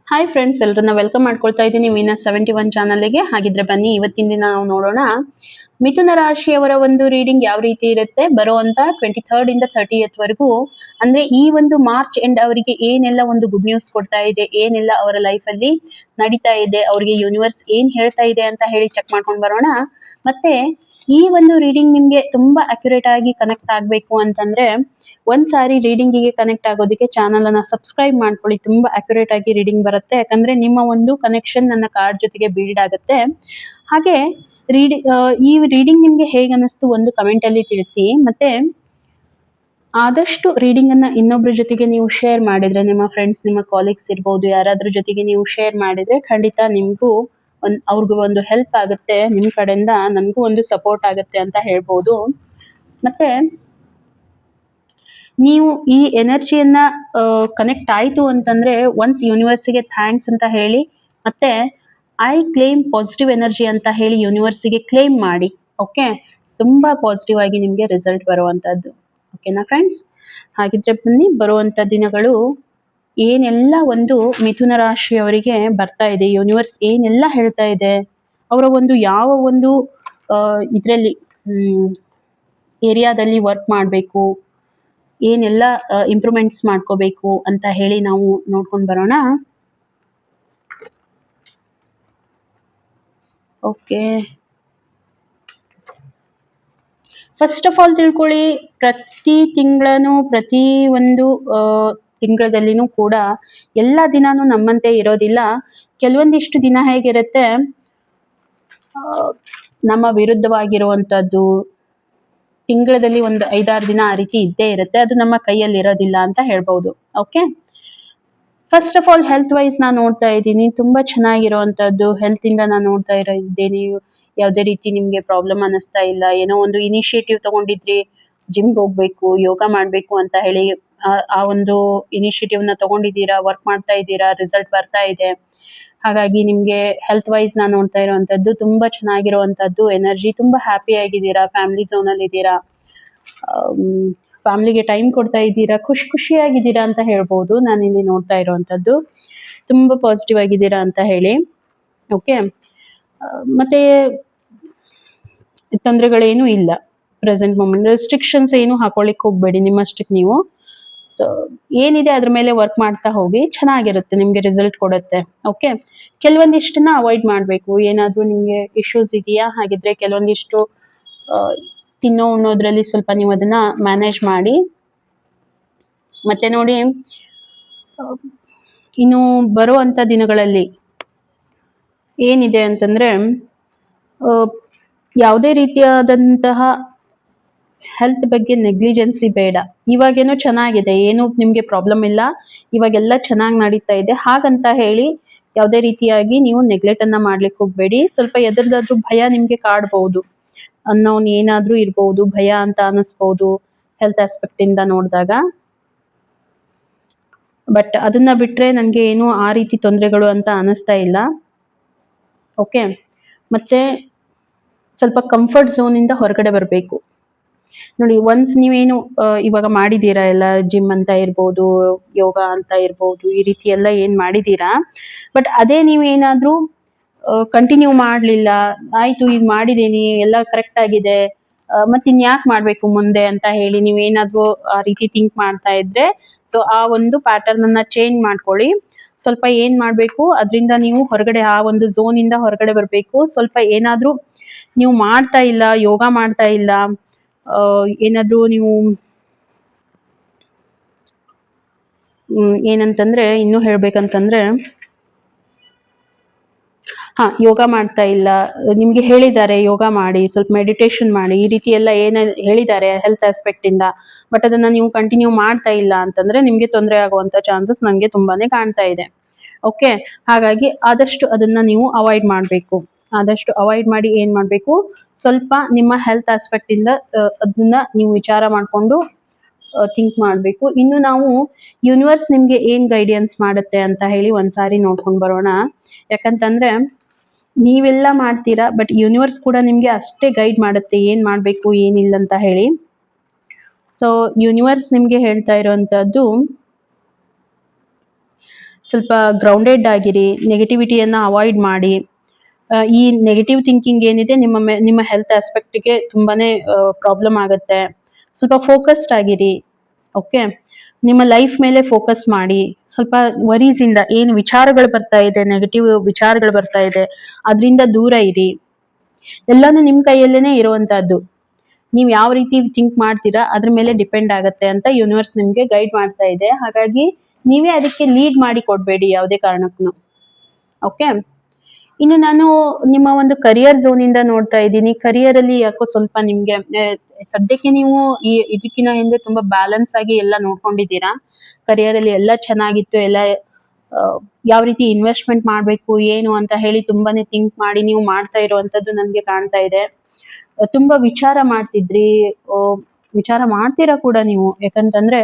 Hi friends, ಎಲ್ಲರನ್ನ welcome ಮಾಡ್ಕೊಳ್ತಾ ಇದ್ದೀನಿ ವೀನಸ್ 71 ಚಾನಲ್ಗೆ. ಹಾಗಿದ್ರೆ ಬನ್ನಿ ಇವತ್ತಿನ ದಿನ ನಾವು ನೋಡೋಣ ಮಿಥುನ ರಾಶಿಯವರ ಒಂದು ರೀಡಿಂಗ್ ಯಾವ ರೀತಿ ಇರುತ್ತೆ ಬರುವಂತ 23rd ಇಂದ 30th ವರೆಗೂ. ಅಂದ್ರೆ ಈ ಒಂದು ಮಾರ್ಚ್ ಎಂಡ್ ಅವರಿಗೆ ಏನೆಲ್ಲ ಒಂದು ಗುಡ್ ನ್ಯೂಸ್ ಕೊಡ್ತಾ ಇದೆ, ಏನೆಲ್ಲ ಅವರ ಲೈಫ್ ಅಲ್ಲಿ ನಡೀತಾ ಇದೆ, ಅವರಿಗೆ ಯೂನಿವರ್ಸ್ ಏನ್ ಹೇಳ್ತಾ ಇದೆ ಅಂತ ಹೇಳಿ ಚೆಕ್ ಮಾಡ್ಕೊಂಡು ಬರೋಣ. ಮತ್ತೆ ಈ ಒಂದು ರೀಡಿಂಗ್ ನಿಮ್ಗೆ ತುಂಬಾ ಅಕ್ಯುರೇಟ್ ಆಗಿ ಕನೆಕ್ಟ್ ಆಗ್ಬೇಕು ಅಂತಂದ್ರೆ ಒಂದ್ಸಾರಿ ರೀಡಿಂಗಿಗೆ ಕನೆಕ್ಟ್ ಆಗೋದಕ್ಕೆ ಚಾನಲ್ ಅನ್ನ ಸಬ್ಸ್ಕ್ರೈಬ್ ಮಾಡ್ಕೊಳ್ಳಿ. ತುಂಬಾ ಅಕ್ಯುರೇಟ್ ಆಗಿ ರೀಡಿಂಗ್ ಬರುತ್ತೆ, ಯಾಕಂದ್ರೆ ನಿಮ್ಮ ಒಂದು ಕನೆಕ್ಷನ್ ನನ್ನ ಕಾರ್ಡ್ ಜೊತೆಗೆ ಬಿಲ್ಡ್ ಆಗುತ್ತೆ. ಹಾಗೆ ಈ ರೀಡಿಂಗ್ ನಿಮ್ಗೆ ಹೇಗೆ ಅನಿಸ್ತು ಒಂದು ಕಮೆಂಟ್ ಅಲ್ಲಿ ತಿಳಿಸಿ. ಮತ್ತೆ ಆದಷ್ಟು ರೀಡಿಂಗ್ ಅನ್ನ ಇನ್ನೊಬ್ರ ಜೊತೆಗೆ ನೀವು ಶೇರ್ ಮಾಡಿದ್ರೆ, ನಿಮ್ಮ ಫ್ರೆಂಡ್ಸ್, ನಿಮ್ಮ ಕಾಲೀಗ್ಸ್ ಇರ್ಬೋದು, ಯಾರಾದ್ರೂ ಜೊತೆಗೆ ನೀವು ಶೇರ್ ಮಾಡಿದ್ರೆ ಖಂಡಿತ ನಿಮ್ಗೂ ಅವ್ರಿಗೂ ಒಂದು ಹೆಲ್ಪ್ ಆಗುತ್ತೆ, ನಿಮ್ ಕಡೆಯಿಂದ ನಮಗೂ ಒಂದು ಸಪೋರ್ಟ್ ಆಗುತ್ತೆ ಅಂತ ಹೇಳ್ಬೋದು. ಮತ್ತೆ ನೀವು ಈ ಎನರ್ಜಿಯನ್ನ ಕನೆಕ್ಟ್ ಆಯ್ತು ಅಂತಂದ್ರೆ ಒನ್ಸ್ ಯೂನಿವರ್ಸಿಗೆ ಥ್ಯಾಂಕ್ಸ್ ಅಂತ ಹೇಳಿ, ಮತ್ತೆ ಐ ಕ್ಲೇಮ್ ಪಾಸಿಟಿವ್ ಎನರ್ಜಿ ಅಂತ ಹೇಳಿ ಯೂನಿವರ್ಸಿಗೆ ಕ್ಲೇಮ್ ಮಾಡಿ. ಓಕೆ, ತುಂಬಾ ಪಾಸಿಟಿವ್ ಆಗಿ ನಿಮ್ಗೆ ರಿಸಲ್ಟ್ ಬರುವಂತದ್ದು. ಓಕೆನಾ ಫ್ರೆಂಡ್ಸ್? ಹಾಗಿದ್ರೆ ಬನ್ನಿ, ಬರುವಂತ ದಿನಗಳು ಏನೆಲ್ಲ ಒಂದು ಮಿಥುನ ರಾಶಿಯವರಿಗೆ ಬರ್ತಾ ಇದೆ, ಯೂನಿವರ್ಸ್ ಏನೆಲ್ಲ ಹೇಳ್ತಾ ಇದೆ, ಅವರ ಒಂದು ಯಾವ ಒಂದು ಇದರಲ್ಲಿ ಏರಿಯಾದಲ್ಲಿ ವರ್ಕ್ ಮಾಡಬೇಕು, ಏನೆಲ್ಲ ಇಂಪ್ರೂವ್ಮೆಂಟ್ಸ್ ಮಾಡ್ಕೋಬೇಕು ಅಂತ ಹೇಳಿ ನಾವು ನೋಡ್ಕೊಂಡು ಬರೋಣ. ಓಕೆ, ಫಸ್ಟ್ ಆಫ್ ಆಲ್ ತಿಳ್ಕೊಳ್ಳಿ, ಪ್ರತಿ ತಿಂಗಳೂ ಪ್ರತಿ ಒಂದು ತಿಂಗಳಲ್ಲಿನೂ ಕೂಡ ಎಲ್ಲ ದಿನಾನು ನಮ್ಮಂತೆ ಇರೋದಿಲ್ಲ. ಕೆಲವೊಂದಿಷ್ಟು ದಿನ ಹೇಗಿರುತ್ತೆ, ನಮ್ಮ ವಿರುದ್ಧವಾಗಿರುವಂತದ್ದು ತಿಂಗಳಲ್ಲಿ ಒಂದು 5-6 ದಿನ ಆ ರೀತಿ ಇದ್ದೇ ಇರುತ್ತೆ. ಅದು ನಮ್ಮ ಕೈಯಲ್ಲಿ ಇರೋದಿಲ್ಲ ಅಂತ ಹೇಳ್ಬಹುದು. Okay, first of all health wise ನಾನು ನೋಡ್ತಾ ಇದ್ದೀನಿ, ತುಂಬಾ ಚೆನ್ನಾಗಿರುವಂತದ್ದು ಹೆಲ್ತ್ ಇಂದ ನಾನು ನೋಡ್ತಾ ಇದ್ದೀನಿ. ಯಾವುದೇ ರೀತಿ ನಿಮ್ಗೆ ಪ್ರಾಬ್ಲಮ್ ಅನ್ನಿಸ್ತಾ ಇಲ್ಲ. ಏನೋ ಒಂದು ಇನಿಷಿಯೇಟಿವ್ ತಗೊಂಡಿದ್ರಿ, ಜಿಮ್ಗೆ ಹೋಗ್ಬೇಕು, ಯೋಗ ಮಾಡ್ಬೇಕು ಅಂತ ಹೇಳಿ ಆ ಒಂದು ಇನಿಷಿಯೇಟಿವ್ ನ ತಗೊಂಡಿದ್ದೀರಾ, ವರ್ಕ್ ಮಾಡ್ತಾ ಇದ್ದೀರಾ, ರಿಸಲ್ಟ್ ಬರ್ತಾ ಇದೆ. ಹಾಗಾಗಿ ನಿಮ್ಗೆ ಹೆಲ್ತ್ ವೈಸ್ ನಾನು ನೋಡ್ತಾ ಇರುವಂತದ್ದು ತುಂಬಾ ಚೆನ್ನಾಗಿರುವಂತದ್ದು ಎನರ್ಜಿ. ತುಂಬಾ ಹ್ಯಾಪಿ ಆಗಿದ್ದೀರಾ, ಫ್ಯಾಮಿಲಿ ಝೋನ್ ಅಲ್ಲಿ ಇದ್ದೀರಾ, ಫ್ಯಾಮಿಲಿಗೆ ಟೈಮ್ ಕೊಡ್ತಾ ಇದ್ದೀರಾ, ಖುಷಿಯಾಗಿದ್ದೀರಾ ಅಂತ ಹೇಳ್ಬೋದು. ನಾನು ಇಲ್ಲಿ ನೋಡ್ತಾ ಇರುವಂತದ್ದು ತುಂಬಾ ಪಾಸಿಟಿವ್ ಆಗಿದ್ದೀರಾ ಅಂತ ಹೇಳಿ. ಓಕೆ, ಮತ್ತೆ ತೊಂದರೆಗಳೇನು ಇಲ್ಲ ಪ್ರೆಸೆಂಟ್ ಮೂಮೆಂಟ್. ರೆಸ್ಟ್ರಿಕ್ಷನ್ಸ್ ಏನು ಹಾಕೊಳ್ಳಿಕ್ ಹೋಗ್ಬೇಡಿ, ನಿಮ್ಮಷ್ಟಕ್ಕೆ ನೀವು. ಸೊ ಏನಿದೆ ಅದ್ರ ಮೇಲೆ ವರ್ಕ್ ಮಾಡ್ತಾ ಹೋಗಿ, ಚೆನ್ನಾಗಿರುತ್ತೆ, ನಿಮ್ಗೆ ರಿಸಲ್ಟ್ ಕೊಡುತ್ತೆ. ಓಕೆ, ಕೆಲವೊಂದಿಷ್ಟನ್ನ ಅವಾಯ್ಡ್ ಮಾಡಬೇಕು. ಏನಾದ್ರೂ ನಿಮ್ಗೆ ಇಶ್ಯೂಸ್ ಇದೆಯಾ, ಹಾಗಿದ್ರೆ ಕೆಲವೊಂದಿಷ್ಟು ತಿನ್ನೋ ಉಣ್ಣೋದ್ರಲ್ಲಿ ಸ್ವಲ್ಪ ನೀವು ಅದನ್ನ ಮ್ಯಾನೇಜ್ ಮಾಡಿ. ಮತ್ತೆ ನೋಡಿ, ಇನ್ನು ಬರುವಂತ ದಿನಗಳಲ್ಲಿ ಏನಿದೆ ಅಂತಂದ್ರೆ ಯಾವುದೇ ರೀತಿಯಾದಂತಹ ಹೆಲ್ತ್ ಬಗ್ಗೆ ನೆಗ್ಲಿಜೆನ್ಸಿ ಬೇಡ. ಇವಾಗೇನೋ ಚೆನ್ನಾಗಿದೆ, ಏನು ನಿಮ್ಗೆ ಪ್ರಾಬ್ಲಮ್ ಇಲ್ಲ, ಇವಾಗೆಲ್ಲ ಚೆನ್ನಾಗಿ ನಡೀತಾ ಇದೆ, ಹಾಗಂತ ಹೇಳಿ ಯಾವುದೇ ರೀತಿಯಾಗಿ ನೀವು ನೆಗ್ಲೆಕ್ಟ್ ಅನ್ನ ಮಾಡ್ಲಿಕ್ಕೆ ಹೋಗ್ಬೇಡಿ. ಸ್ವಲ್ಪ ಎದ್ರದಾದ್ರೂ ಭಯ ನಿಮ್ಗೆ ಕಾಡ್ಬಹುದು, ಅನ್ನೋನ್ ಏನಾದ್ರೂ ಇರ್ಬಹುದು, ಭಯ ಅಂತ ಅನಿಸ್ಬಹುದು ಹೆಲ್ತ್ ಆಸ್ಪೆಕ್ಟ್ ಇಂದ ನೋಡಿದಾಗ. ಬಟ್ ಅದನ್ನ ಬಿಟ್ರೆ ನನ್ಗೆ ಏನು ಆ ರೀತಿ ತೊಂದರೆಗಳು ಅಂತ ಅನಿಸ್ತಾ ಇಲ್ಲ. ಓಕೆ, ಮತ್ತೆ ಸ್ವಲ್ಪ ಕಂಫರ್ಟ್ ಝೋನ್ ಇಂದ ಹೊರಗಡೆ ಬರಬೇಕು. ನೋಡಿ, ಒನ್ಸ್ ನೀವೇನು ಇವಾಗ ಮಾಡಿದೀರಾ, ಎಲ್ಲ ಜಿಮ್ ಅಂತ ಇರ್ಬೋದು, ಯೋಗ ಅಂತ ಇರ್ಬೋದು, ಈ ರೀತಿ ಎಲ್ಲ ಏನ್ ಮಾಡಿದೀರಾ, ಬಟ್ ಅದೇ ನೀವೇನಾದ್ರೂ ಕಂಟಿನ್ಯೂ ಮಾಡ್ಲಿಲ್ಲ, ಆಯ್ತು ಈಗ ಮಾಡಿದೀನಿ ಎಲ್ಲ ಕರೆಕ್ಟ್ ಆಗಿದೆ, ಮತ್ತೆ ಇನ್ಯಾಕ್ ಮಾಡ್ಬೇಕು ಮುಂದೆ ಅಂತ ಹೇಳಿ ನೀವೇನಾದ್ರೂ ಆ ರೀತಿ ಥಿಂಕ್ ಮಾಡ್ತಾ ಇದ್ರೆ, ಸೊ ಆ ಒಂದು ಪ್ಯಾಟರ್ನ್ ಅನ್ನ ಚೇಂಜ್ ಮಾಡ್ಕೊಳ್ಳಿ. ಸ್ವಲ್ಪ ಏನ್ ಮಾಡ್ಬೇಕು, ಅದರಿಂದ ನೀವು ಹೊರಗಡೆ, ಆ ಒಂದು ಝೋನ್ ಇಂದ ಹೊರಗಡೆ ಬರ್ಬೇಕು. ಸ್ವಲ್ಪ ಏನಾದ್ರೂ ನೀವು ಮಾಡ್ತಾ ಇಲ್ಲ, ಯೋಗ ಮಾಡ್ತಾ ಇಲ್ಲ, ಏನಾದ್ರೂ ನೀವು ಏನಂತಂದ್ರೆ ಇನ್ನೂ ಹೇಳ್ಬೇಕಂತಂದ್ರೆ, ಯೋಗ ಮಾಡ್ತಾ ಇಲ್ಲ, ನಿಮ್ಗೆ ಹೇಳಿದ್ದಾರೆ ಯೋಗ ಮಾಡಿ, ಸ್ವಲ್ಪ ಮೆಡಿಟೇಷನ್ ಮಾಡಿ, ಈ ರೀತಿ ಎಲ್ಲ ಏನ ಹೇಳಿದ್ದಾರೆ ಹೆಲ್ತ್ ಆಸ್ಪೆಕ್ಟ್ ಇಂದ, ಬಟ್ ಅದನ್ನ ನೀವು ಕಂಟಿನ್ಯೂ ಮಾಡ್ತಾ ಇಲ್ಲ ಅಂತಂದ್ರೆ ನಿಮ್ಗೆ ತೊಂದರೆ ಆಗುವಂತ ಚಾನ್ಸಸ್ ನಂಗೆ ತುಂಬಾನೇ ಕಾಣ್ತಾ ಇದೆ. ಓಕೆ, ಹಾಗಾಗಿ ಆದಷ್ಟು ಅದನ್ನ ನೀವು ಅವಾಯ್ಡ್ ಮಾಡಬೇಕು. ಆದಷ್ಟು ಅವಾಯ್ಡ್ ಮಾಡಿ ಏನ್ ಮಾಡ್ಬೇಕು, ಸ್ವಲ್ಪ ನಿಮ್ಮ ಹೆಲ್ತ್ ಆಸ್ಪೆಕ್ಟ್ ಇಂದ ಅದನ್ನ ನೀವು ವಿಚಾರ ಮಾಡ್ಕೊಂಡು ಥಿಂಕ್ ಮಾಡಬೇಕು. ಇನ್ನು ನಾವು ಯೂನಿವರ್ಸ್ ನಿಮ್ಗೆ ಏನ್ ಗೈಡೆನ್ಸ್ ಮಾಡುತ್ತೆ ಅಂತ ಹೇಳಿ ಒಂದ್ಸಾರಿ ನೋಡ್ಕೊಂಡು ಬರೋಣ. ಯಾಕಂತಂದ್ರೆ ನೀವೆಲ್ಲ ಮಾಡ್ತೀರಾ, ಬಟ್ ಯೂನಿವರ್ಸ್ ಕೂಡ ನಿಮ್ಗೆ ಅಷ್ಟೇ ಗೈಡ್ ಮಾಡುತ್ತೆ ಏನ್ ಮಾಡ್ಬೇಕು ಏನಿಲ್ಲ ಅಂತ ಹೇಳಿ. ಸೊ ಯೂನಿವರ್ಸ್ ನಿಮ್ಗೆ ಹೇಳ್ತಾ ಇರುವಂತದ್ದು, ಸ್ವಲ್ಪ ಗ್ರೌಂಡೆಡ್ ಆಗಿರಿ, ನೆಗೆಟಿವಿಟಿಯನ್ನ ಅವಾಯ್ಡ್ ಮಾಡಿ. ಈ ನೆಗೆಟಿವ್ ಥಿಂಕಿಂಗ್ ಏನಿದೆ ನಿಮ್ಮ ಹೆಲ್ತ್ ಆಸ್ಪೆಕ್ಟ್ಗೆ ತುಂಬಾನೇ ಪ್ರಾಬ್ಲಮ್ ಆಗುತ್ತೆ. ಸ್ವಲ್ಪ ಫೋಕಸ್ಡ್ ಆಗಿರಿ. ಓಕೆ, ನಿಮ್ಮ ಲೈಫ್ ಮೇಲೆ ಫೋಕಸ್ ಮಾಡಿ. ಸ್ವಲ್ಪ ವರೀಸ್ ಇಂದ ಏನು ವಿಚಾರಗಳು ಬರ್ತಾ ಇದೆ, ನೆಗೆಟಿವ್ ವಿಚಾರಗಳು ಬರ್ತಾ ಇದೆ, ಅದರಿಂದ ದೂರ ಇರಿ. ಎಲ್ಲಾನು ನಿಮ್ ಕೈಯಲ್ಲೇನೆ ಇರುವಂತಹದ್ದು. ನೀವ್ ಯಾವ ರೀತಿ ಥಿಂಕ್ ಮಾಡ್ತೀರಾ ಅದ್ರ ಮೇಲೆ ಡಿಪೆಂಡ್ ಆಗತ್ತೆ ಅಂತ ಯೂನಿವರ್ಸ್ ನಿಮ್ಗೆ ಗೈಡ್ ಮಾಡ್ತಾ ಇದೆ. ಹಾಗಾಗಿ ನೀವೇ ಅದಕ್ಕೆ ಲೀಡ್ ಮಾಡಿ ಕೊಡ್ಬೇಡಿ ಯಾವುದೇ ಕಾರಣಕ್ಕೂ. ಓಕೆ, ಇನ್ನು ನಾನು ನಿಮ್ಮ ಒಂದು ಕರಿಯರ್ ಝೋನ್ ಇಂದ ನೋಡ್ತಾ ಇದ್ದೀನಿ. ಕರಿಯರ್ ಅಲ್ಲಿ ಯಾಕೋ ಸ್ವಲ್ಪ ನಿಮ್ಗೆ ಸದ್ಯಕ್ಕೆ ನೀವು ಇದಕ್ಕಿನ ಹಿಂದೆ ತುಂಬಾ ಬ್ಯಾಲೆನ್ಸ್ ಆಗಿ ಎಲ್ಲ ನೋಡ್ಕೊಂಡಿದ್ದೀರಾ. ಕರಿಯರ್ ಅಲ್ಲಿ ಎಲ್ಲ ಚೆನ್ನಾಗಿತ್ತು, ಎಲ್ಲ ಯಾವ ರೀತಿ ಇನ್ವೆಸ್ಟ್ಮೆಂಟ್ ಮಾಡ್ಬೇಕು ಏನು ಅಂತ ಹೇಳಿ ತುಂಬಾನೇ ಥಿಂಕ್ ಮಾಡಿ ನೀವು ಮಾಡ್ತಾ ಇರುವಂತದ್ದು ನನ್ಗೆ ಕಾಣ್ತಾ ಇದೆ. ತುಂಬಾ ವಿಚಾರ ಮಾಡ್ತಿದ್ರಿ, ವಿಚಾರ ಮಾಡ್ತೀರಾ ಕೂಡ ನೀವು. ಯಾಕಂತಂದ್ರೆ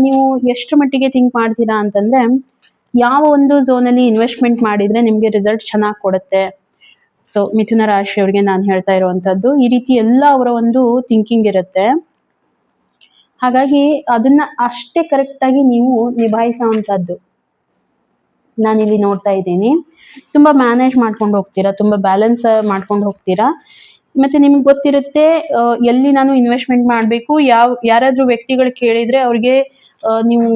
ನೀವು ಎಷ್ಟು ಮಟ್ಟಿಗೆ ಥಿಂಕ್ ಮಾಡ್ತೀರಾ ಅಂತಂದ್ರೆ, ಯಾವ ಒಂದು ಝೋನ್ ಅಲ್ಲಿ ಇನ್ವೆಸ್ಟ್ಮೆಂಟ್ ಮಾಡಿದ್ರೆ ನಿಮ್ಗೆ ರಿಸಲ್ಟ್ ಚೆನ್ನಾಗಿ ಕೊಡುತ್ತೆ. ಸೊ ಮಿಥುನ ರಾಶಿಯವರಿಗೆ ನಾನು ಹೇಳ್ತಾ ಇರುವಂತದ್ದು ಈ ರೀತಿ ಎಲ್ಲ ಅವರ ಒಂದು ಥಿಂಕಿಂಗ್ ಇರುತ್ತೆ. ಹಾಗಾಗಿ ಅದನ್ನ ಅಷ್ಟೇ ಕರೆಕ್ಟ್ ಆಗಿ ನೀವು ನಿಭಾಯಿಸುವಂತದ್ದು ನಾನಿಲ್ಲಿ ನೋಡ್ತಾ ಇದ್ದೀನಿ. ತುಂಬಾ ಮ್ಯಾನೇಜ್ ಮಾಡ್ಕೊಂಡು ಹೋಗ್ತೀರಾ, ತುಂಬಾ ಬ್ಯಾಲೆನ್ಸ್ ಮಾಡ್ಕೊಂಡು ಹೋಗ್ತೀರಾ. ಮತ್ತೆ ನಿಮ್ಗೆ ಗೊತ್ತಿರುತ್ತೆ ಎಲ್ಲಿ ನಾನು ಇನ್ವೆಸ್ಟ್ಮೆಂಟ್ ಮಾಡಬೇಕು, ಯಾರಾದ್ರೂ ವ್ಯಕ್ತಿಗಳು ಕೇಳಿದ್ರೆ ಅವ್ರಿಗೆ ನೀವು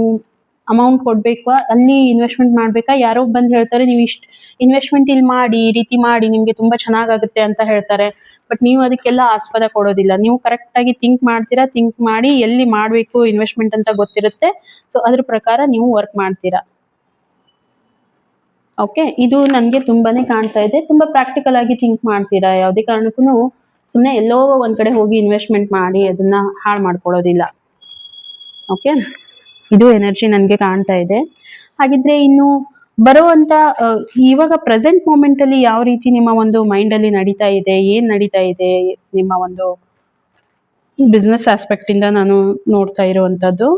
ಅಮೌಂಟ್ ಕೊಡ್ಬೇಕಾ, ಅಲ್ಲಿ ಇನ್ವೆಸ್ಟ್ಮೆಂಟ್ ಮಾಡ್ಬೇಕಾ, ಯಾರೋ ಬಂದು ಹೇಳ್ತಾರೆ ನೀವು ಇಷ್ಟು ಇನ್ವೆಸ್ಟ್ಮೆಂಟ್ ಇಲ್ಲಿ ಮಾಡಿ, ಈ ರೀತಿ ಮಾಡಿ, ನಿಮ್ಗೆ ತುಂಬಾ ಚೆನ್ನಾಗಾಗುತ್ತೆ ಅಂತ ಹೇಳ್ತಾರೆ. ಬಟ್ ನೀವು ಅದಕ್ಕೆಲ್ಲ ಆಸ್ಪದ ಕೊಡೋದಿಲ್ಲ. ನೀವು ಕರೆಕ್ಟ್ ಆಗಿ ಥಿಂಕ್ ಮಾಡ್ತೀರಾ, ಥಿಂಕ್ ಮಾಡಿ ಎಲ್ಲಿ ಮಾಡ್ಬೇಕು ಇನ್ವೆಸ್ಟ್ಮೆಂಟ್ ಅಂತ ಗೊತ್ತಿರುತ್ತೆ. ಸೊ ಅದ್ರ ಪ್ರಕಾರ ನೀವು ವರ್ಕ್ ಮಾಡ್ತೀರಾ. ಓಕೆ, ಇದು ನನ್ಗೆ ತುಂಬಾನೇ ಕಾಣ್ತಾ ಇದೆ. ತುಂಬಾ ಪ್ರಾಕ್ಟಿಕಲ್ ಆಗಿ ಥಿಂಕ್ ಮಾಡ್ತೀರಾ. ಯಾವುದೇ ಕಾರಣಕ್ಕೂ ಸುಮ್ಮನೆ ಎಲ್ಲೋ ಒಂದ್ ಕಡೆ ಹೋಗಿ ಇನ್ವೆಸ್ಟ್ಮೆಂಟ್ ಮಾಡಿ ಅದನ್ನ ಹಾಳು ಮಾಡ್ಕೊಳ್ಳೋದಿಲ್ಲ. ಓಕೆ, ಇದು ಎನರ್ಜಿ ನನ್ಗೆ ಕಾಣ್ತಾ ಇದೆ. ಹಾಗಿದ್ರೆ ಇನ್ನು ಬರುವಂತ ಇವಾಗ ಪ್ರೆಸೆಂಟ್ ಮೂಮೆಂಟ್ ಅಲ್ಲಿ ಯಾವ ರೀತಿ ನಿಮ್ಮ ಒಂದು ಮೈಂಡ್ ಅಲ್ಲಿ ನಡೀತಾ ಇದೆ, ಏನ್ ನಡೀತಾ ಇದೆ ನಿಮ್ಮ ಒಂದು ಬಿಸ್ನೆಸ್ ಆಸ್ಪೆಕ್ಟ್ ಇಂದ ನಾನು ನೋಡ್ತಾ ಇರುವಂತದ್ದು.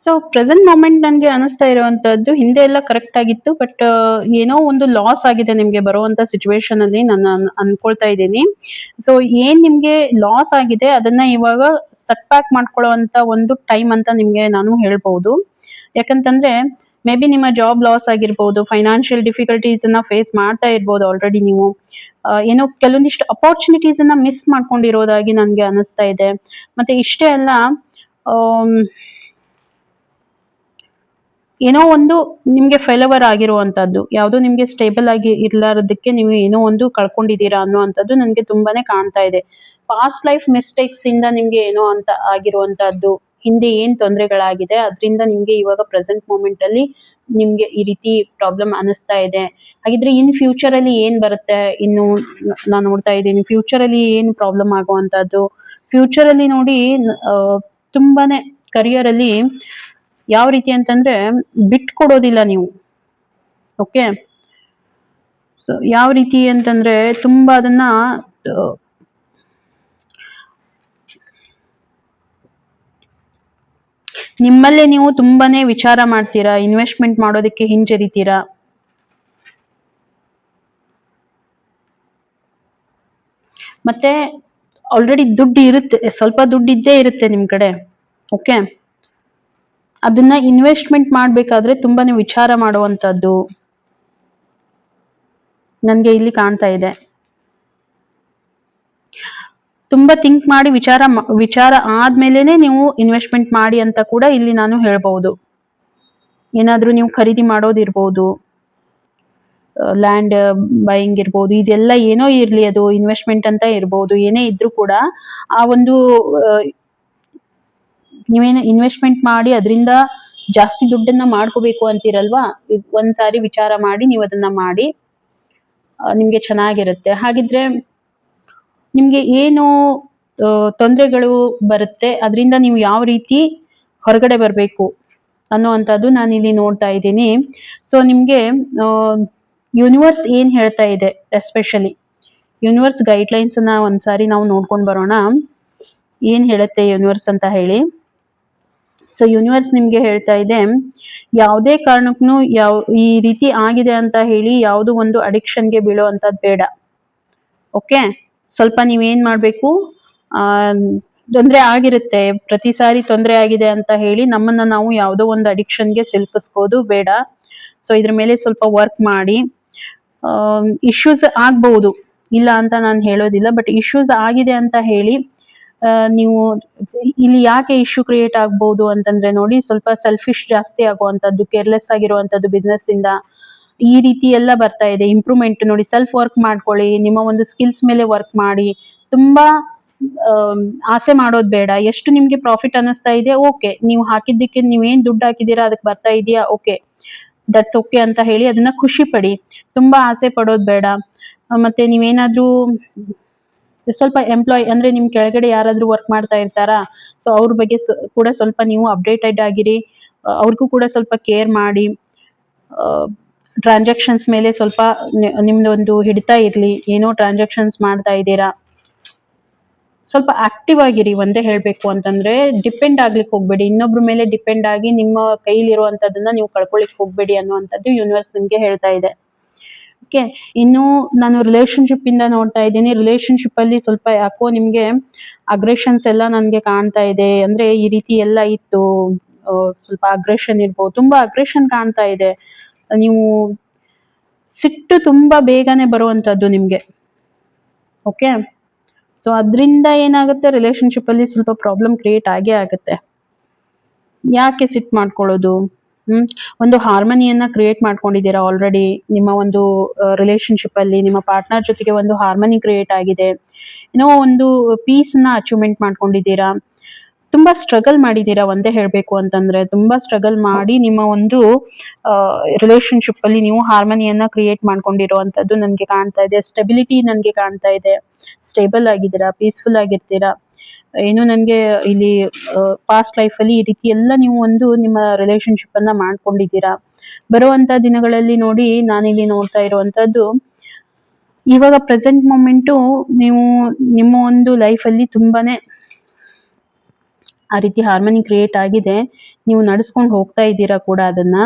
ಸೊ ಪ್ರೆಸೆಂಟ್ ಮೂಮೆಂಟ್ ನನಗೆ ಅನಿಸ್ತಾ ಇರುವಂತದ್ದು ಹಿಂದೆ ಎಲ್ಲ ಕರೆಕ್ಟ್ ಆಗಿತ್ತು. ಬಟ್ ಏನೋ ಒಂದು ಲಾಸ್ ಆಗಿದೆ ನಿಮ್ಗೆ ಬರುವಂತ ಸಿಚುವೇಶನ್ ಅಲ್ಲಿ ನಾನು ಅನ್ಕೊಳ್ತಾ ಇದ್ದೀನಿ. ಸೊ ಏನ್ ನಿಮ್ಗೆ ಲಾಸ್ ಆಗಿದೆ ಅದನ್ನ ಇವಾಗ ಸೆಟ್ ಬ್ಯಾಕ್ ಮಾಡ್ಕೊಳ್ಳುವಂತ ಒಂದು ಟೈಮ್ ಅಂತ ನಿಮ್ಗೆ ನಾನು ಹೇಳ್ಬಹುದು. ಯಾಕಂತಂದ್ರೆ ಮೇ ಬಿ ನಿಮ್ಮ ಜಾಬ್ ಲಾಸ್ ಆಗಿರ್ಬೋದು, ಫೈನಾನ್ಷಿಯಲ್ ಡಿಫಿಕಲ್ಟೀಸ್ ಅನ್ನ ಫೇಸ್ ಮಾಡ್ತಾ ಇರ್ಬೋದು ಆಲ್ರೆಡಿ ನೀವು. ಏನೋ ಕೆಲವೊಂದಿಷ್ಟು ಅಪಾರ್ಚುನಿಟೀಸ್ ಅನ್ನ ಮಿಸ್ ಮಾಡ್ಕೊಂಡಿರೋದಾಗಿ ನನ್ಗೆ ಅನಿಸ್ತಾ ಇದೆ. ಮತ್ತೆ ಇಷ್ಟೇ ಅಲ್ಲ, ಏನೋ ಒಂದು ನಿಮ್ಗೆ ಫೇಲವರ್ ಆಗಿರುವಂತದ್ದು, ಯಾವುದೋ ನಿಮ್ಗೆ ಸ್ಟೇಬಲ್ ಆಗಿ ಇರ್ಲಾರದಕ್ಕೆ ನೀವು ಏನೋ ಒಂದು ಕಳ್ಕೊಂಡಿದ್ದೀರಾ ಅನ್ನುವಂಥದ್ದು ನನಗೆ ತುಂಬಾನೇ ಕಾಣ್ತಾ ಇದೆ. ಪಾಸ್ಟ್ ಲೈಫ್ ಮಿಸ್ಟೇಕ್ಸ್ ಇಂದ ನಿಮ್ಗೆ ಏನೋ ಅಂತ ಆಗಿರುವಂತದ್ದು, ಹಿಂದೆ ಏನ್ ತೊಂದರೆಗಳಾಗಿದೆ ಅದರಿಂದ ನಿಮ್ಗೆ ಇವಾಗ ಪ್ರೆಸೆಂಟ್ ಮೂಮೆಂಟ್ ಅಲ್ಲಿ ನಿಮ್ಗೆ ಈ ರೀತಿ ಪ್ರಾಬ್ಲಮ್ ಅನಿಸ್ತಾ ಇದೆ. ಹಾಗಿದ್ರೆ ಇನ್ ಫ್ಯೂಚರ್ ಅಲ್ಲಿ ಏನ್ ಬರುತ್ತೆ, ಇನ್ನು ನಾನು ನೋಡ್ತಾ ಇದ್ದೀನಿ ಫ್ಯೂಚರ್ ಅಲ್ಲಿ ಏನ್ ಪ್ರಾಬ್ಲಮ್ ಆಗುವಂತದ್ದು. ಫ್ಯೂಚರ್ ಅಲ್ಲಿ ನೋಡಿ ತುಂಬಾನೇ ಕರಿಯರ್ ಅಲ್ಲಿ ಯಾವ ರೀತಿ ಅಂತಂದ್ರೆ ಬಿಟ್ಕೊಡೋದಿಲ್ಲ ನೀವು. ಓಕೆ, ಯಾವ ರೀತಿ ಅಂತಂದ್ರೆ ತುಂಬಾ ಅದನ್ನ ನಿಮ್ಮಲ್ಲೇ ನೀವು ತುಂಬಾನೇ ವಿಚಾರ ಮಾಡ್ತೀರಾ, ಇನ್ವೆಸ್ಟ್ಮೆಂಟ್ ಮಾಡೋದಕ್ಕೆ ಹಿಂಜರಿತೀರಾ. ಮತ್ತೆ ಆಲ್ರೆಡಿ ದುಡ್ಡು ಇರುತ್ತೆ, ಸ್ವಲ್ಪ ದುಡ್ಡು ಇದ್ದೇ ಇರುತ್ತೆ ನಿಮ್ ಕಡೆ. ಓಕೆ, ಅದನ್ನ ಇನ್ವೆಸ್ಟ್ಮೆಂಟ್ ಮಾಡ್ಬೇಕಾದ್ರೆ ತುಂಬಾನೇ ವಿಚಾರ ಮಾಡುವಂತದ್ದು ನನ್ಗೆ ಇಲ್ಲಿ ಕಾಣ್ತಾ ಇದೆ. ತುಂಬಾ ಥಿಂಕ್ ಮಾಡಿ ವಿಚಾರ ಆದ್ಮೇಲೆನೆ ನೀವು ಇನ್ವೆಸ್ಟ್ಮೆಂಟ್ ಮಾಡಿ ಅಂತ ಕೂಡ ಇಲ್ಲಿ ನಾನು ಹೇಳ್ಬಹುದು. ಏನಾದ್ರೂ ನೀವು ಖರೀದಿ ಮಾಡೋದಿರ್ಬೋದು, ಲ್ಯಾಂಡ್ ಬೈಯಿಂಗ್ ಇರ್ಬೋದು, ಇದೆಲ್ಲ ಏನೋ ಇರ್ಲಿ, ಅದು ಇನ್ವೆಸ್ಟ್ಮೆಂಟ್ ಅಂತ ಇರ್ಬೋದು. ಏನೇ ಇದ್ರೂ ಕೂಡ ಆ ಒಂದು ನೀವೇನು ಇನ್ವೆಸ್ಟ್ಮೆಂಟ್ ಮಾಡಿ ಅದರಿಂದ ಜಾಸ್ತಿ ದುಡ್ಡನ್ನ ಮಾಡ್ಕೋಬೇಕು ಅಂತೀರಲ್ವಾ, ಒಂದ್ಸಾರಿ ವಿಚಾರ ಮಾಡಿ ನೀವು ಅದನ್ನ ಮಾಡಿ, ನಿಮ್ಗೆ ಚೆನ್ನಾಗಿರುತ್ತೆ. ಹಾಗಿದ್ರೆ ನಿಮ್ಗೆ ಏನು ತೊಂದರೆಗಳು ಬರುತ್ತೆ ಅದರಿಂದ ನೀವು ಯಾವ ರೀತಿ ಹೊರಗಡೆ ಬರಬೇಕು ಅನ್ನುವಂಥದ್ದು ನಾನು ಇಲ್ಲಿ ನೋಡ್ತಾ ಇದ್ದೀನಿ. ಸೊ ನಿಮ್ಗೆ ಯೂನಿವರ್ಸ್ ಏನ್ ಹೇಳ್ತಾ ಇದೆ, ಎಸ್ಪೆಷಲಿ ಯೂನಿವರ್ಸ್ ಗೈಡ್ಲೈನ್ಸ್ ಅನ್ನ ಒಂದ್ಸಾರಿ ನಾವು ನೋಡ್ಕೊಂಡು ಬರೋಣ, ಏನ್ ಹೇಳುತ್ತೆ ಯೂನಿವರ್ಸ್ ಅಂತ ಹೇಳಿ. ಸೊ ಯೂನಿವರ್ಸ್ ನಿಮ್ಗೆ ಹೇಳ್ತಾ ಇದೆ, ಯಾವುದೇ ಕಾರಣಕ್ಕೂ ಈ ರೀತಿ ಆಗಿದೆ ಅಂತ ಹೇಳಿ ಯಾವುದೋ ಒಂದು ಅಡಿಕ್ಷನ್ಗೆ ಬೀಳೋ ಅಂತದ್ ಬೇಡ. ಓಕೆ, ಸ್ವಲ್ಪ ನೀವೇನ್ ಮಾಡ್ಬೇಕು, ತೊಂದರೆ ಆಗಿರುತ್ತೆ. ಪ್ರತಿ ಸಾರಿ ತೊಂದರೆ ಆಗಿದೆ ಅಂತ ಹೇಳಿ ನಮ್ಮನ್ನ ನಾವು ಯಾವುದೋ ಒಂದು ಅಡಿಕ್ಷನ್ಗೆ ಸಿಲುಕಿಸ್ಕೋದು ಬೇಡ. ಸೊ ಇದ್ರ ಮೇಲೆ ಸ್ವಲ್ಪ ವರ್ಕ್ ಮಾಡಿ. ಇಶ್ಯೂಸ್ ಆಗ್ಬಹುದು, ಇಲ್ಲ ಅಂತ ನಾನು ಹೇಳೋದಿಲ್ಲ, ಬಟ್ ಇಶ್ಯೂಸ್ ಆಗಿದೆ ಅಂತ ಹೇಳಿ ನೀವು ಇಲ್ಲಿ ಯಾಕೆ ಇಶ್ಯೂ ಕ್ರಿಯೇಟ್ ಆಗ್ಬಹುದು ಅಂತಂದ್ರೆ ನೋಡಿ, ಸ್ವಲ್ಪ ಸೆಲ್ಫಿಶ್ ಜಾಸ್ತಿ ಆಗುವಂತದ್ದು, ಕೇರ್ಲೆಸ್ ಆಗಿರುವಂತದ್ದು ಬಿಸ್ನೆಸ್ ಇಂದ, ಈ ರೀತಿ ಎಲ್ಲ ಬರ್ತಾ ಇದೆ. ಇಂಪ್ರೂವ್ಮೆಂಟ್ ನೋಡಿ, ಸೆಲ್ಫ್ ವರ್ಕ್ ಮಾಡ್ಕೊಳ್ಳಿ, ನಿಮ್ಮ ಒಂದು ಸ್ಕಿಲ್ಸ್ ಮೇಲೆ ವರ್ಕ್ ಮಾಡಿ. ತುಂಬಾ ಆಸೆ ಮಾಡೋದು ಬೇಡ. ಎಷ್ಟು ನಿಮ್ಗೆ ಪ್ರಾಫಿಟ್ ಅನ್ನಿಸ್ತಾ ಇದೆ, ಓಕೆ, ನೀವು ಹಾಕಿದ್ದಕ್ಕೆ ನೀವೇನ್ ದುಡ್ಡು ಹಾಕಿದೀರಾ ಅದಕ್ಕೆ ಬರ್ತಾ ಇದೆಯಾ, ಓಕೆ, ದಟ್ಸ್ ಓಕೆ ಅಂತ ಹೇಳಿ ಅದನ್ನ ಖುಷಿ ಪಡಿ. ತುಂಬಾ ಆಸೆ ಪಡೋದು ಬೇಡ. ಮತ್ತೆ ನೀವೇನಾದ್ರೂ ಸ್ವಲ್ಪ ಎಂಪ್ಲಾಯ್ ಅಂದ್ರೆ ನಿಮ್ ಕೆಳಗಡೆ ಯಾರಾದ್ರೂ ವರ್ಕ್ ಮಾಡ್ತಾ ಇರ್ತಾರಾ, ಸೊ ಅವ್ರ ಬಗ್ಗೆ ಕೂಡ ಸ್ವಲ್ಪ ನೀವು ಅಪ್ಡೇಟೆಡ್ ಆಗಿರಿ. ಅವ್ರಿಗೂ ಕೂಡ ಸ್ವಲ್ಪ ಕೇರ್ ಮಾಡಿ. ಟ್ರಾನ್ಸಾಕ್ಷನ್ಸ್ ಮೇಲೆ ಸ್ವಲ್ಪ ನಿಮ್ದೊಂದು ಹಿಡಿತಾ ಇರ್ಲಿ. ಏನೋ ಟ್ರಾನ್ಸಾಕ್ಷನ್ಸ್ ಮಾಡ್ತಾ ಇದ್ದೀರಾ, ಸ್ವಲ್ಪ ಆಕ್ಟಿವ್ ಆಗಿರಿ. ಒಂದೇ ಹೇಳ್ಬೇಕು ಅಂತಂದ್ರೆ, ಡಿಪೆಂಡ್ ಆಗ್ಲಿಕ್ಕೆ ಹೋಗ್ಬೇಡಿ. ಇನ್ನೊಬ್ರ ಮೇಲೆ ಡಿಪೆಂಡ್ ಆಗಿ ನಿಮ್ಮ ಕೈಲಿರುವಂತದನ್ನ ನೀವು ಕಳ್ಕೊಳಿಕ್ ಹೋಗ್ಬೇಡಿ ಅನ್ನುವಂಥದ್ದು ಯೂನಿವರ್ಸ್ ನಿಮ್ಗೆ ಹೇಳ್ತಾ ಇದೆ. ಓಕೆ, ಇನ್ನು ನಾನು ರಿಲೇಶನ್ಶಿಪ್ ಇಂದ ನೋಡ್ತಾ ಇದ್ದೀನಿ. ರಿಲೇಶನ್ಶಿಪ್ ಅಲ್ಲಿ ಸ್ವಲ್ಪ ಯಾಕೋ ನಿಮ್ಗೆ ಅಗ್ರೆಷನ್ಸ್ ಎಲ್ಲ ನನ್ಗೆ ಕಾಣ್ತಾ ಇದೆ. ಅಂದ್ರೆ ಈ ರೀತಿ ಎಲ್ಲ ಇತ್ತು, ಸ್ವಲ್ಪ ಅಗ್ರೆಷನ್ ಇರ್ಬೋದು, ತುಂಬಾ ಅಗ್ರೆಷನ್ ಕಾಣ್ತಾ ಇದೆ. ನೀವು ಸಿಟ್ಟು ತುಂಬಾ ಬೇಗನೆ ಬರುವಂತದ್ದು ನಿಮ್ಗೆ. ಓಕೆ, ಸೊ ಅದರಿಂದ ಏನಾಗುತ್ತೆ, ರಿಲೇಶನ್ಶಿಪ್ ಅಲ್ಲಿ ಸ್ವಲ್ಪ ಪ್ರಾಬ್ಲಮ್ ಕ್ರಿಯೇಟ್ ಆಗೇ ಆಗುತ್ತೆ. ಯಾಕೆ ಸಿಟ್ ಮಾಡ್ಕೊಳ್ಳೋದು? ಒಂದು ಹಾರ್ಮನಿಯನ್ನ ಕ್ರಿಯೇಟ್ ಮಾಡ್ಕೊಂಡಿದ್ದೀರಾ ಆಲ್ರೆಡಿ. ನಿಮ್ಮ ಒಂದು ರಿಲೇಶನ್ಶಿಪ್ ಅಲ್ಲಿ ನಿಮ್ಮ ಪಾರ್ಟ್ನರ್ ಜೊತೆಗೆ ಒಂದು ಹಾರ್ಮನಿ ಕ್ರಿಯೇಟ್ ಆಗಿದೆ. ಏನೋ ಒಂದು ಪೀಸ್ ನ ಅಚೀವ್ಮೆಂಟ್ ಮಾಡ್ಕೊಂಡಿದ್ದೀರಾ. ತುಂಬಾ ಸ್ಟ್ರಗಲ್ ಮಾಡಿದ್ದೀರಾ. ಒಂದೇ ಹೇಳ್ಬೇಕು ಅಂತಂದ್ರೆ, ತುಂಬಾ ಸ್ಟ್ರಗಲ್ ಮಾಡಿ ನಿಮ್ಮ ಒಂದು ರಿಲೇಶನ್ಶಿಪ್ ಅಲ್ಲಿ ನೀವು ಹಾರ್ಮನಿಯನ್ನ ಕ್ರಿಯೇಟ್ ಮಾಡ್ಕೊಂಡಿರುವಂತದ್ದು ನನ್ಗೆ ಕಾಣ್ತಾ ಇದೆ. ಸ್ಟೆಬಿಲಿಟಿ ನನ್ಗೆ ಕಾಣ್ತಾ ಇದೆ. ಸ್ಟೇಬಲ್ ಆಗಿದ್ದೀರಾ, ಪೀಸ್ಫುಲ್ ಆಗಿರ್ತೀರಾ. ಏನು ನನ್ಗೆ ಇಲ್ಲಿ ಪಾಸ್ಟ್ ಲೈಫ್ ಅಲ್ಲಿ ಈ ರೀತಿ ಎಲ್ಲ ನೀವು ಒಂದು ನಿಮ್ಮ ರಿಲೇಶನ್ಶಿಪ್ ಅನ್ನ ಮಾಡ್ಕೊಂಡಿದ್ದೀರಾ. ಬರುವಂತ ದಿನಗಳಲ್ಲಿ ನೋಡಿ, ನಾನಿಲ್ಲಿ ನೋಡ್ತಾ ಇರುವಂತದ್ದು, ಇವಾಗ ಪ್ರೆಸೆಂಟ್ ಮೊಮೆಂಟು ನೀವು ನಿಮ್ಮ ಒಂದು ಲೈಫ್ ಅಲ್ಲಿ ತುಂಬಾನೇ ಆ ರೀತಿ ಹಾರ್ಮನಿ ಕ್ರಿಯೇಟ್ ಆಗಿದೆ. ನೀವು ನಡೆಸ್ಕೊಂಡು ಹೋಗ್ತಾ ಇದ್ದೀರಾ ಕೂಡ ಅದನ್ನ.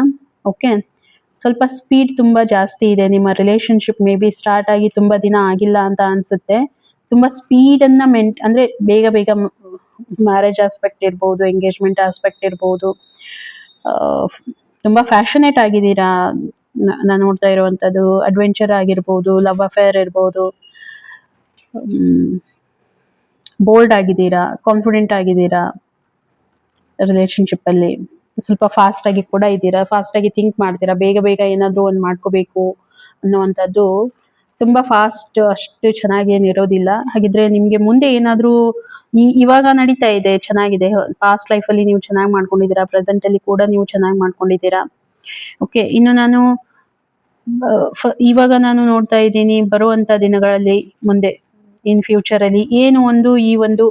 ಓಕೆ, ಸ್ವಲ್ಪ ಸ್ಪೀಡ್ ತುಂಬಾ ಜಾಸ್ತಿ ಇದೆ. ನಿಮ್ಮ ರಿಲೇಶನ್ಶಿಪ್ ಮೇ ಬಿ ಸ್ಟಾರ್ಟ್ ಆಗಿ ತುಂಬಾ ದಿನ ಆಗಿಲ್ಲ ಅಂತ ಅನ್ಸುತ್ತೆ. ತುಂಬಾ ಸ್ಪೀಡ್ ಅನ್ನ ಅಂದ್ರೆ ಬೇಗ ಬೇಗ ಮ್ಯಾರೇಜ್ ಆಸ್ಪೆಕ್ಟ್ ಇರ್ಬೋದು, ಎಂಗೇಜ್ಮೆಂಟ್ ಆಸ್ಪೆಕ್ಟ್ ಇರ್ಬೋದು. ತುಂಬಾ ಫ್ಯಾಷನೇಟ್ ಆಗಿದ್ದೀರಾ. ನಾನು ನೋಡ್ತಾ ಇರುವಂತದ್ದು ಅಡ್ವೆಂಚರ್ ಆಗಿರ್ಬೋದು, ಲವ್ ಅಫೇರ್ ಇರ್ಬೋದು. ಬೋಲ್ಡ್ ಆಗಿದ್ದೀರಾ, ಕಾನ್ಫಿಡೆಂಟ್ ಆಗಿದ್ದೀರಾ. ರಿಲೇಶನ್ಶಿಪ್ ಅಲ್ಲಿ ಸ್ವಲ್ಪ ಫಾಸ್ಟ್ ಆಗಿ ಕೂಡ ಇದ್ದೀರಾ. ಫಾಸ್ಟ್ ಆಗಿ ಥಿಂಕ್ ಮಾಡ್ತೀರಾ. ಬೇಗ ಬೇಗ ಏನಾದ್ರೂ ಒಂದು ಮಾಡ್ಕೋಬೇಕು ಅನ್ನುವಂಥದ್ದು. ತುಂಬಾ ಫಾಸ್ಟ್ ಅಷ್ಟು ಚೆನ್ನಾಗಿ ಏನಿರೋದಿಲ್ಲ. ಹಾಗಿದ್ರೆ ನಿಮ್ಗೆ ಮುಂದೆ ಏನಾದ್ರೂ ಇವಾಗ ನಡೀತಾ ಇದೆ, ಚೆನ್ನಾಗಿದೆ. ಪಾಸ್ಟ್ ಲೈಫ್ ಅಲ್ಲಿ ನೀವು ಚೆನ್ನಾಗಿ ಮಾಡ್ಕೊಂಡಿದ್ದೀರಾ, ಪ್ರೆಸೆಂಟ್ ಅಲ್ಲಿ ಕೂಡ ನೀವು ಚೆನ್ನಾಗಿ ಮಾಡ್ಕೊಂಡಿದ್ದೀರಾ. ಓಕೆ, ಇನ್ನು ನಾನು ಇವಾಗ ನಾನು ನೋಡ್ತಾ ಇದ್ದೀನಿ, ಬರುವಂತ ದಿನಗಳಲ್ಲಿ ಮುಂದೆ ಇನ್ ಫ್ಯೂಚರ್ ಅಲ್ಲಿ ಏನು ಒಂದು ಈ ಒಂದು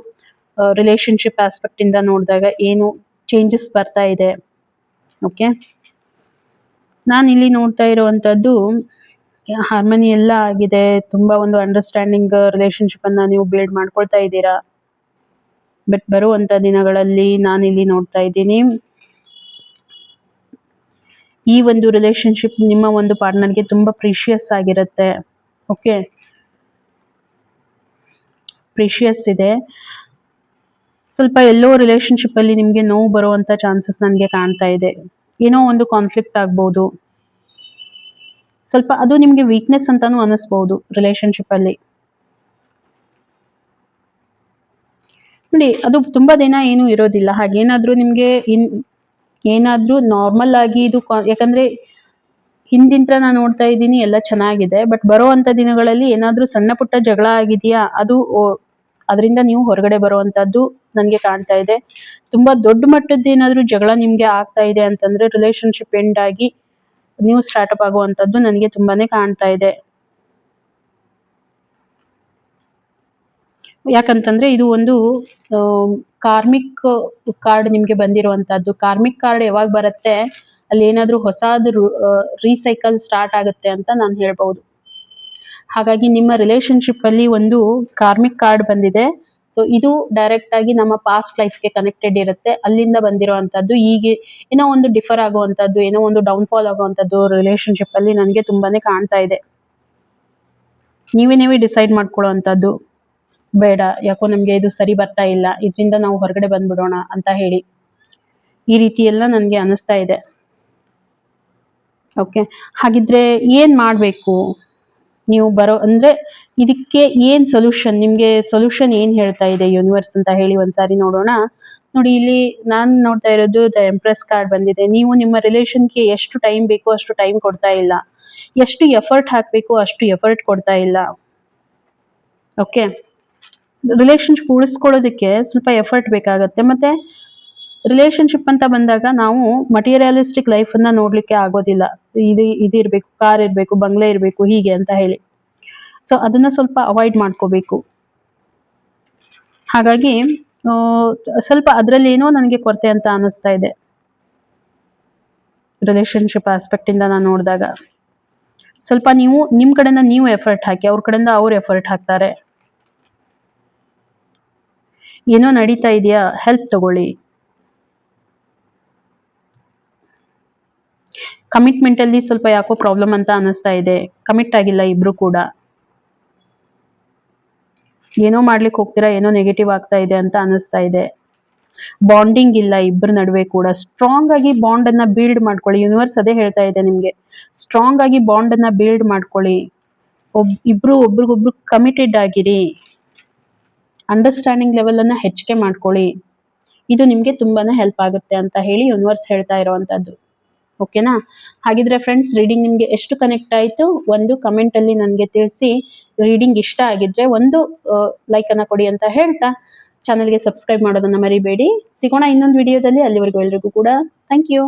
ರಿಲೇಶನ್ಶಿಪ್ ಆಸ್ಪೆಕ್ಟ್ ಇಂದ ನೋಡಿದಾಗ ಏನು ಚೇಂಜಸ್ ಬರ್ತಾ ಇದೆ. ಓಕೆ, ನಾನು ಇಲ್ಲಿ ನೋಡ್ತಾ ಇರುವಂತದ್ದು ಹಾರ್ಮನಿ ಎಲ್ಲ ಆಗಿದೆ. ತುಂಬಾ ಒಂದು ಅಂಡರ್ಸ್ಟ್ಯಾಂಡಿಂಗ್ ರಿಲೇಶನ್ಶಿಪ್ ಅನ್ನ ನೀವು ಬಿಲ್ಡ್ ಮಾಡ್ಕೊಳ್ತಾ ಇದ್ದೀರಾ. ಬಟ್ ಬರುವಂತ ದಿನಗಳಲ್ಲಿ ನಾನಿಲ್ಲಿ ನೋಡ್ತಾ ಇದ್ದೀನಿ, ಈ ಒಂದು ರಿಲೇಶನ್ಶಿಪ್ ನಿಮ್ಮ ಒಂದು ಪಾರ್ಟ್ನರ್ಗೆ ತುಂಬಾ ಪ್ರೀಶಿಯಸ್ ಆಗಿರುತ್ತೆ. ಓಕೆ, ಪ್ರೀಶಿಯಸ್ ಇದೆ. ಸ್ವಲ್ಪ ಎಲ್ಲೋ ರಿಲೇಶನ್ಶಿಪ್ ಅಲ್ಲಿ ನಿಮ್ಗೆ ನೋವು ಬರುವಂತ ಚಾನ್ಸಸ್ ನನಗೆ ಕಾಣ್ತಾ ಇದೆ. ಏನೋ ಒಂದು ಕಾನ್ಫ್ಲಿಕ್ಟ್ ಆಗ್ಬಹುದು. ಸ್ವಲ್ಪ ಅದು ನಿಮ್ಗೆ ವೀಕ್ನೆಸ್ ಅಂತಾನು ಅನಿಸ್ಬಹುದು ರಿಲೇಶನ್ಶಿಪ್ ಅಲ್ಲಿ. ನೋಡಿ, ಅದು ತುಂಬಾ ದಿನ ಏನು ಇರೋದಿಲ್ಲ. ಹಾಗೇನಾದ್ರೂ ನಿಮ್ಗೆ ಏನಾದ್ರೂ ನಾರ್ಮಲ್ ಆಗಿ ಇದು ಯಾಕಂದ್ರೆ ಹಿಂದಿಂತ್ರ ನಾನು ನೋಡ್ತಾ ಇದ್ದೀನಿ ಎಲ್ಲ ಚೆನ್ನಾಗಿದೆ. ಬಟ್ ಬರುವಂತ ದಿನಗಳಲ್ಲಿ ಏನಾದ್ರೂ ಸಣ್ಣ ಪುಟ್ಟ ಜಗಳ ಆಗಿದೆಯಾ, ಅದು ಅದರಿಂದ ನೀವು ಹೊರಗಡೆ ಬರುವಂತದ್ದು ನನ್ಗೆ ಕಾಣ್ತಾ ಇದೆ. ತುಂಬಾ ದೊಡ್ಡ ಮಟ್ಟದ ಏನಾದ್ರೂ ಜಗಳ ನಿಮ್ಗೆ ಆಗ್ತಾ ಇದೆ ಅಂತಂದ್ರೆ ರಿಲೇಶನ್ಶಿಪ್ ಎಂಡ್ ಆಗಿ ನೀವು ಸ್ಟಾರ್ಟ್ಅಪ್ ಆಗುವಂತದ್ದು ನನಗೆ ತುಂಬಾನೇ ಕಾಣ್ತಾ ಇದೆ. ಯಾಕಂತಂದ್ರೆ ಇದು ಒಂದು ಕಾರ್ಮಿಕ್ ಕಾರ್ಡ್ ನಿಮ್ಗೆ ಬಂದಿರುವಂತದ್ದು. ಕಾರ್ಮಿಕ್ ಕಾರ್ಡ್ ಯಾವಾಗ ಬರುತ್ತೆ, ಅಲ್ಲಿ ಏನಾದ್ರೂ ಹೊಸದು ರೀಸೈಕಲ್ ಸ್ಟಾರ್ಟ್ ಆಗುತ್ತೆ ಅಂತ ನಾನು ಹೇಳ್ಬಹುದು. ಹಾಗಾಗಿ ನಿಮ್ಮ ರಿಲೇಶನ್ಶಿಪ್ ಅಲ್ಲಿ ಒಂದು ಕಾರ್ಮಿಕ್ ಕಾರ್ಡ್ ಬಂದಿದೆ. ಸೊ ಇದು ಡೈರೆಕ್ಟ್ ಆಗಿ ನಮ್ಮ ಪಾಸ್ಟ್ ಲೈಫ್ಗೆ ಕನೆಕ್ಟೆಡ್ ಇರುತ್ತೆ. ಅಲ್ಲಿಂದ ಬಂದಿರುವಂತದ್ದು ಹೀಗೆ ಏನೋ ಒಂದು ಡಿಫರ್ ಆಗುವಂತದ್ದು, ಏನೋ ಒಂದು ಡೌನ್ ಫಾಲ್ ಆಗುವಂತದ್ದು ರಿಲೇಶನ್ಶಿಪ್ ಅಲ್ಲಿ ನನಗೆ ತುಂಬಾನೇ ಕಾಣ್ತಾ ಇದೆ. ನೀವೇ ಡಿಸೈಡ್ ಮಾಡ್ಕೊಳ್ಳುವಂತದ್ದು. ಬೇಡ, ಯಾಕೋ ನಮಗೆ ಇದು ಸರಿ ಬರ್ತಾ ಇಲ್ಲ, ಇದರಿಂದ ನಾವು ಹೊರಗಡೆ ಬಂದ್ಬಿಡೋಣ ಅಂತ ಹೇಳಿ. ಈ ರೀತಿ ಎಲ್ಲ ನನಗೆ ಅನಿಸ್ತಾ ಇದೆ. ಓಕೆ, ಹಾಗಿದ್ರೆ ಏನ್ ಮಾಡಬೇಕು ನೀವು ಅಂದ್ರೆ ಇದಕ್ಕೆ ಏನ್ ಸೊಲ್ಯೂಷನ್, ನಿಮ್ಗೆ ಸೊಲ್ಯೂಷನ್ ಏನ್ ಹೇಳ್ತಾ ಇದೆ ಯೂನಿವರ್ಸ್ ಅಂತ ಹೇಳಿ ಒಂದ್ಸಾರಿ ನೋಡೋಣ. ನೋಡಿ, ಇಲ್ಲಿ ನಾನು ನೋಡ್ತಾ ಇರೋದು ದ ಎಂಪ್ರೆಸ್ ಕಾರ್ಡ್ ಬಂದಿದೆ. ನೀವು ನಿಮ್ಮ ರಿಲೇಷನ್ಗೆ ಎಷ್ಟು ಟೈಮ್ ಬೇಕೋ ಅಷ್ಟು ಟೈಮ್ ಕೊಡ್ತಾ ಇಲ್ಲ, ಎಷ್ಟು ಎಫರ್ಟ್ ಹಾಕ್ಬೇಕು ಅಷ್ಟು ಎಫರ್ಟ್ ಕೊಡ್ತಾ ಇಲ್ಲ. ಓಕೆ, ರಿಲೇಶನ್ಶಿಪ್ ಉಳಿಸ್ಕೊಳ್ಳೋದಕ್ಕೆ ಸ್ವಲ್ಪ ಎಫರ್ಟ್ ಬೇಕಾಗತ್ತೆ. ಮತ್ತೆ ರಿಲೇಶನ್ಶಿಪ್ ಅಂತ ಬಂದಾಗ ನಾವು ಮಟೀರಿಯಲಿಸ್ಟಿಕ್ ಲೈಫ್ ಅನ್ನ ನೋಡ್ಲಿಕ್ಕೆ ಆಗೋದಿಲ್ಲ. ಇದಿರ್ಬೇಕು, ಕಾರ್ ಇರ್ಬೇಕು, ಬಂಗ್ಲೆ ಇರ್ಬೇಕು, ಹೀಗೆ ಅಂತ ಹೇಳಿ. ಸೊ ಅದನ್ನ ಸ್ವಲ್ಪ ಅವಾಯ್ಡ್ ಮಾಡ್ಕೋಬೇಕು. ಹಾಗಾಗಿ ಸ್ವಲ್ಪ ಅದರಲ್ಲಿ ಏನೋ ನನಗೆ ಕೊರತೆ ಅಂತ ಅನಿಸ್ತಾ ಇದೆ ರಿಲೇಶನ್ಶಿಪ್ ಆಸ್ಪೆಕ್ಟ್ ಇಂದ ನಾನು ನೋಡಿದಾಗ. ಸ್ವಲ್ಪ ನೀವು ನಿಮ್ ಕಡೆಯಿಂದ ನೀವು ಎಫರ್ಟ್ ಹಾಕಿ, ಅವ್ರ ಕಡೆಯಿಂದ ಅವ್ರು ಎಫರ್ಟ್ ಹಾಕ್ತಾರೆ. ಏನೋ ನಡೀತಾ ಇದೆಯಾ, ಹೆಲ್ಪ್ ತಗೊಳ್ಳಿ. ಕಮಿಟ್ಮೆಂಟ್ ಅಲ್ಲಿ ಸ್ವಲ್ಪ ಯಾಕೋ ಪ್ರಾಬ್ಲಮ್ ಅಂತ ಅನಿಸ್ತಾ ಇದೆ. ಕಮಿಟ್ ಆಗಿಲ್ಲ ಇಬ್ರು ಕೂಡ. ಏನೋ ಮಾಡ್ಲಿಕ್ಕೆ ಹೋಗ್ತೀರಾ, ಏನೋ ನೆಗೆಟಿವ್ ಆಗ್ತಾ ಇದೆ ಅಂತ ಅನಿಸ್ತಾ ಇದೆ. ಬಾಂಡಿಂಗ್ ಇಲ್ಲ ಇಬ್ಬರ ನಡುವೆ ಕೂಡ. ಸ್ಟ್ರಾಂಗ್ ಆಗಿ ಬಾಂಡ್ ಅನ್ನ ಬಿಲ್ಡ್ ಮಾಡ್ಕೊಳ್ಳಿ. ಯೂನಿವರ್ಸ್ ಅದೇ ಹೇಳ್ತಾ ಇದೆ ನಿಮ್ಗೆ, ಸ್ಟ್ರಾಂಗ್ ಆಗಿ ಬಾಂಡ್ ಅನ್ನ ಬಿಲ್ಡ್ ಮಾಡ್ಕೊಳ್ಳಿ. ಇಬ್ರು ಒಬ್ರಿಗೊಬ್ರು ಕಮಿಟೆಡ್ ಆಗಿರಿ. ಅಂಡರ್ಸ್ಟ್ಯಾಂಡಿಂಗ್ ಲೆವೆಲ್ ಅನ್ನ ಹೆಚ್ಚಿಗೆ ಮಾಡ್ಕೊಳ್ಳಿ. ಇದು ನಿಮ್ಗೆ ತುಂಬಾನೇ ಹೆಲ್ಪ್ ಆಗುತ್ತೆ ಅಂತ ಹೇಳಿ ಯೂನಿವರ್ಸ್ ಹೇಳ್ತಾ ಇರೋವಂಥದ್ದು. ಓಕೆನಾ? ಹಾಗಿದ್ರೆ ಫ್ರೆಂಡ್ಸ್, ರೀಡಿಂಗ್ ನಿಮ್ಗೆ ಎಷ್ಟು ಕನೆಕ್ಟ್ ಆಯ್ತು ಒಂದು ಕಮೆಂಟ್ ಅಲ್ಲಿ ನನಗೆ ತಿಳಿಸಿ. ರೀಡಿಂಗ್ ಇಷ್ಟ ಆಗಿದ್ರೆ ಒಂದು ಲೈಕ್ ಅನ್ನ ಕೊಡಿ ಅಂತ ಹೇಳ್ತಾ ಚಾನಲ್ಗೆ ಸಬ್ಸ್ಕ್ರೈಬ್ ಮಾಡೋದನ್ನ ಮರಿಬೇಡಿ. ಸಿಗೋಣ ಇನ್ನೊಂದು ವಿಡಿಯೋದಲ್ಲಿ. ಅಲ್ಲಿವರೆಗೂ ಎಲ್ರಿಗೂ ಕೂಡ ಥ್ಯಾಂಕ್ ಯು.